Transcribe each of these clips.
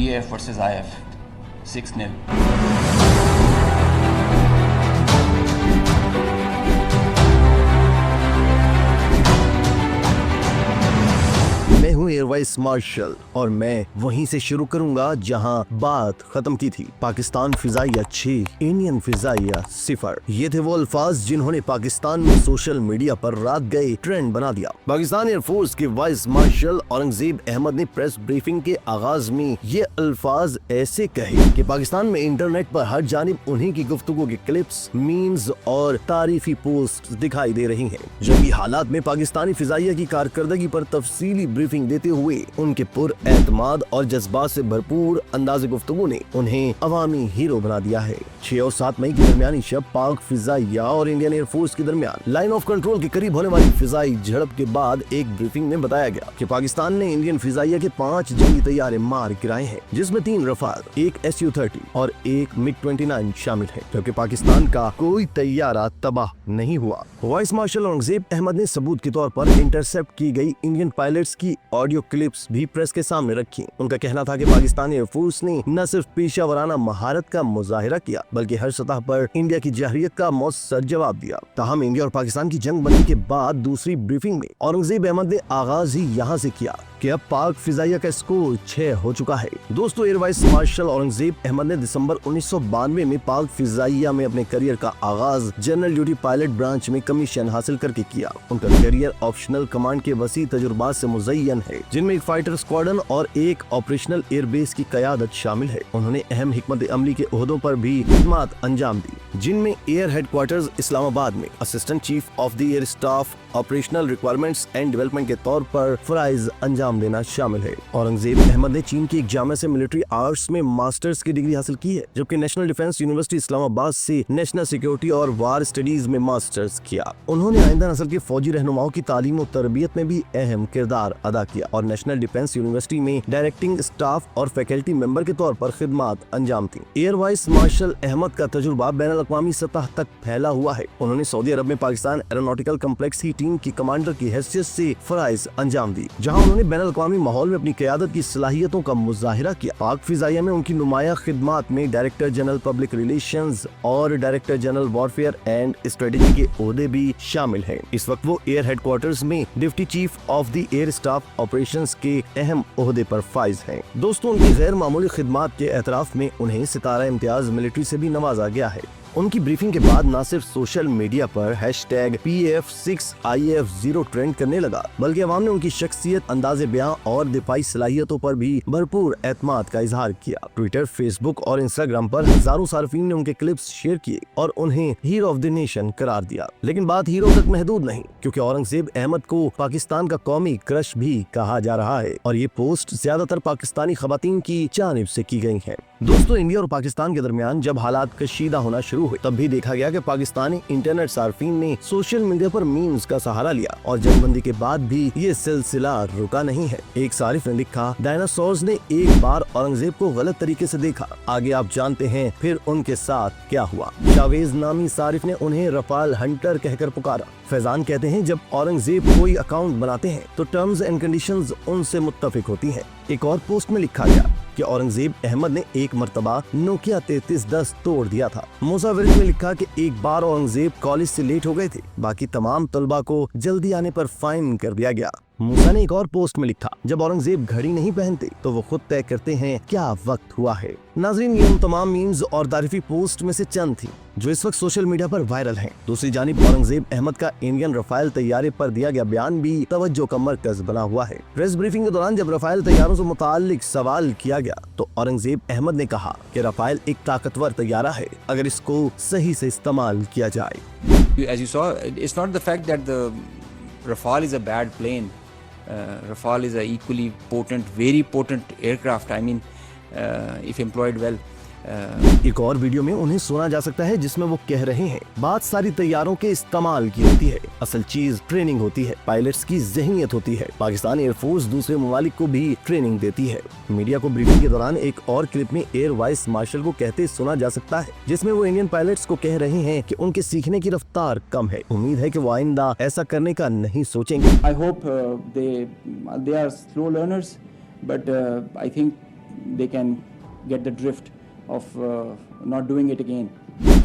PAF versus IF 6-0. मैं हूं air vice marshal और मैं वहीं से शुरू करूंगा जहां बात खत्म की थी। पाकिस्तान फिजाइया 6, इंडियन फिजाइया 0। ये थे वो अल्फाज जिन्होंने पाकिस्तान में सोशल मीडिया पर रात गए ट्रेंड बना दिया। पाकिस्तान एयरफोर्स के वाइस मार्शल औरंगजेब अहमद ने प्रेस ब्रीफिंग के आगाज में ये अल्फाज ऐसे कहे कि पाकिस्तान में इंटरनेट पर हर जानिब उन्हीं की गुफ्तगू के क्लिप्स, मीम्स और तारीफी पोस्ट दिखाई दे रही हैं। जबकि हालात में पाकिस्तानी फिजाइया की कारकर्दगी पर तफसीली ब्रीफिंग देते हुए उनके पुरएतमाद और जज्बात से भरपूर अंदाज़े गुफ्तगू ने उन्हें अवामी हीरो बना दिया है। 6 और 7 मई की दरमियानी शब पाक फिजाइया और इंडियन एयरफोर्स के दरमियान लाइन ऑफ कंट्रोल के करीब होने वाली फिजाई झड़प के बाद एक ब्रीफिंग में बताया गया कि पाकिस्तान ने इंडियन फिजाइया के 5 जंगी तैयारे मार गिराए हैं, जिसमें 3 रफाल, 1 SU-30 और 1 MiG-29 शामिल है, जबकि पाकिस्तान का कोई तैयारा तबाह नहीं हुआ। वाइस मार्शल औरंगजेब अहमद ने सबूत के तौर पर इंटरसेप्ट की गई इंडियन पायलट्स की ऑडियो क्लिप्स भी प्रेस के सामने रखी। उनका कहना था कि पाकिस्तानी एयरफोर्स ने न सिर्फ पेशा वराना महारत का मुजाहिरा किया बल्कि हर सतह पर इंडिया की जहरियत का मौसर जवाब दिया। ताहम इंडिया और पाकिस्तान की जंग बंदी के बाद दूसरी ब्रीफिंग में औरंगजेब अहमद ने आगाज ही यहाँ से किया कि अब पाक फिजाइया का स्कोर 6 हो चुका है। दोस्तों, Air vice marshal Aurangzeb Ahmed ने दिसंबर 1992 में पाक फिजाइया में अपने करियर का आगाज जनरल ड्यूटी पायलट ब्रांच में कमीशन हासिल करके किया। उनका करियर ऑप्शनल कमांड के वसी तजुर्बात से मुज़य्यन है, जिनमें एक फाइटर स्क्वाड्रन और एक ऑपरेशनल एयरबेस की क़यादत शामिल है। उन्होंने अहम हिकमत अमली के ओहदों पर भी खिदमत अंजाम दी, जिनमें एयर हेडक्वार्टर्स इस्लामाबाद में assistant chief of the air staff operational requirements and development के तौर पर फराइज अंजाम देना शामिल है। औरंगजेब अहमद ने चीन की एक जामिया से मिलिट्री आर्ट्स में मास्टर्स की डिग्री हासिल की है, जबकि नेशनल डिफेंस यूनिवर्सिटी इस्लामाबाद से नेशनल सिक्योरिटी और वार स्टडीज में मास्टर्स किया। उन्होंने आइंदा नस्ल के फौजी रहनुमाओं की तालीम और तरबियत में भी अहम किरदार अदा किया और नेशनल डिफेंस यूनिवर्सिटी में डायरेक्टिंग स्टाफ और फैकल्टी मेंबर के तौर पर खिदमत अंजाम दी। एयर वाइस मार्शल अहमद का तजुर्बा बैनुल अक़वामी सतह तक फैला हुआ है। उन्होंने सऊदी अरब में पाकिस्तान एरोनॉटिकल कम्प्लेक्स की टीम की कमांडर की हैसियत से फराइज अंजाम दी, जहां उन्होंने बैनुल अक़वामी माहौल में अपनी क़यादत की सलाहियतों का मुजाहिरा किया। पाक फिजाइया में उनकी नुमाया खिदमात में डायरेक्टर जनरल पब्लिक रिलेशंस और director general warfare and strategy के ओहदे भी शामिल हैं। इस वक्त वो एयर हेडक्वार्टर्स में deputy chief of the air staff operations के अहम ओहदे पर फाइज हैं। दोस्तों, उनकी गैर मामूली खिदमात के एतराफ में उन्हें सितारा इम्तियाज मिलिट्री से भी नवाजा गया है। उनकी ब्रीफिंग के बाद न सिर्फ सोशल मीडिया पर #PAF6IF0 ट्रेंड करने लगा, बल्कि अवाम ने उनकी शख्सियत, अंदाज़े बयां और दिफाई सलाहियतों पर भी भरपूर एतमाद का इजहार किया। ट्विटर, फेसबुक और इंस्टाग्राम पर हजारों सार्फिन ने उनके क्लिप्स शेयर किए और उन्हें हीरो ऑफ द नेशन करार दिया। लेकिन बात हीरो तक महदूद नहीं, क्योंकि औरंगजेब अहमद को पाकिस्तान का कौमी क्रश भी कहा जा रहा है और ये पोस्ट ज्यादातर पाकिस्तानी खवातीन की जानिब से की गई है। दोस्तों, इंडिया और पाकिस्तान के दरमियान जब हालात कशीदा होना शुरू हुए, तब भी देखा गया कि पाकिस्तानी इंटरनेट सार्फिन ने सोशल मीडिया पर मीम्स का सहारा लिया और जंगबंदी के बाद भी ये सिलसिला रुका नहीं है। एक सारिफ ने लिखा, डायनासोर्स ने एक बार औरंगजेब को गलत तरीके से देखा, आगे आप जानते हैं फिर उनके साथ क्या हुआ। शावेज नामी सारिफ ने उन्हें रफाल हंटर कहकर पुकारा। फैजान कहते हैं, जब औरंगजेब कोई अकाउंट बनाते हैं तो टर्म्स एंड कंडीशंस उनसे मुत्तफिक होती हैं। एक और पोस्ट में लिखा गया कि औरंगजेब अहमद ने एक मर्तबा नोकिया 3310 तोड़ दिया था। मूसा विर्क ने लिखा कि एक बार औरंगजेब कॉलेज से लेट हो गए थे, बाकी तमाम तलबा को जल्दी आने पर फाइन कर दिया गया। मूसा ने एक और पोस्ट में लिखा, जब औरंगजेब घड़ी नहीं पहनते तो वो खुद तय करते हैं क्या वक्त हुआ है। नाज़रीन, ये उन तमाम मीम्स और तारीफी पोस्ट में से चंद थी जो इस वक्त सोशल मीडिया पर वायरल हैं। दूसरी जानिब औरंगजेब अहमद का इंडियन रफाल तैयारे पर दिया गया बयान भी तवज्जो का मरकज बना हुआ है। प्रेस ब्रीफिंग के दौरान जब रफाल तैयारों से मुताल्लिक सवाल किया गया तो औरंगजेब अहमद ने कहा कि रफाल एक ताकतवर तैयारा है अगर इसको सही से इस्तेमाल किया जाए। As you saw, it's not the fact that the Rafale is a bad plane. Rafale is a equally potent, very potent aircraft. I mean, if employed well. एक और वीडियो में उन्हें सुना जा सकता है जिसमें वो कह रहे हैं, बात सारी तैयारों के इस्तेमाल की होती है, असल चीज ट्रेनिंग होती है, पायलट्स की ज़हनियत होती है। पाकिस्तान एयरफोर्स दूसरे ममालिक को भी ट्रेनिंग देती है। मीडिया को ब्रीफिंग के दौरान एक और क्लिप में एयर वाइस मार्शल को कहते सुना जा सकता है जिसमें वो इंडियन पायलट्स को कह रहे हैं कि उनके सीखने की रफ्तार कम है, उम्मीद है कि वो आइंदा ऐसा करने का नहीं सोचेंगे। I hope they are slow learners, but I think they can get the drift of not doing it again.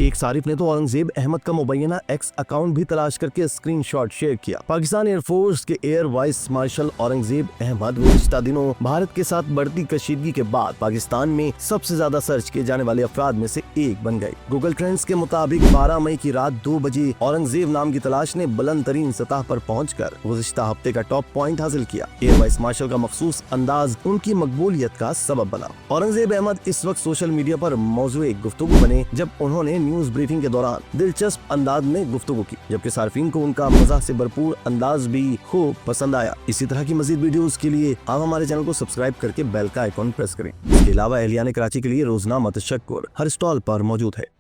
एक सारिफ ने तो औरंगजेब अहमद का मुबैना एक्स अकाउंट भी तलाश करके स्क्रीनशॉट शेयर किया। पाकिस्तान एयरफोर्स के air vice marshal Aurangzeb Ahmed गुज़िश्ता दिनों भारत के साथ बढ़ती कशीदगी के बाद पाकिस्तान में सबसे ज्यादा सर्च किए जाने वाले अफराद में से एक बन गए। गूगल ट्रेंड्स के मुताबिक 12 मई की रात 2 बजे औरंगजेब नाम की तलाश ने बुलंद तरीन सतह पर पहुंचकर गुज़िश्ता हफ्ते का टॉप पॉइंट हासिल किया। एयर वाइस मार्शल का मखसूस अंदाज उनकी मकबूलियत का सबब बना। औरंगजेब अहमद इस वक्त सोशल मीडिया पर मौजूए गुफ्तगू बने जब उन्होंने न्यूज ब्रीफिंग के दौरान दिलचस्प अंदाज में गुफ्तगू की, जबकि सार्फिन को उनका मजाक से भरपूर अंदाज भी खूब पसंद आया। इसी तरह की मजीद वीडियोस के लिए आप हमारे चैनल को सब्सक्राइब करके बेल का आइकॉन प्रेस करें। इसके अलावा एहलियान कराची के लिए रोजनामा तशक्कुर हर स्टॉल पर मौजूद है।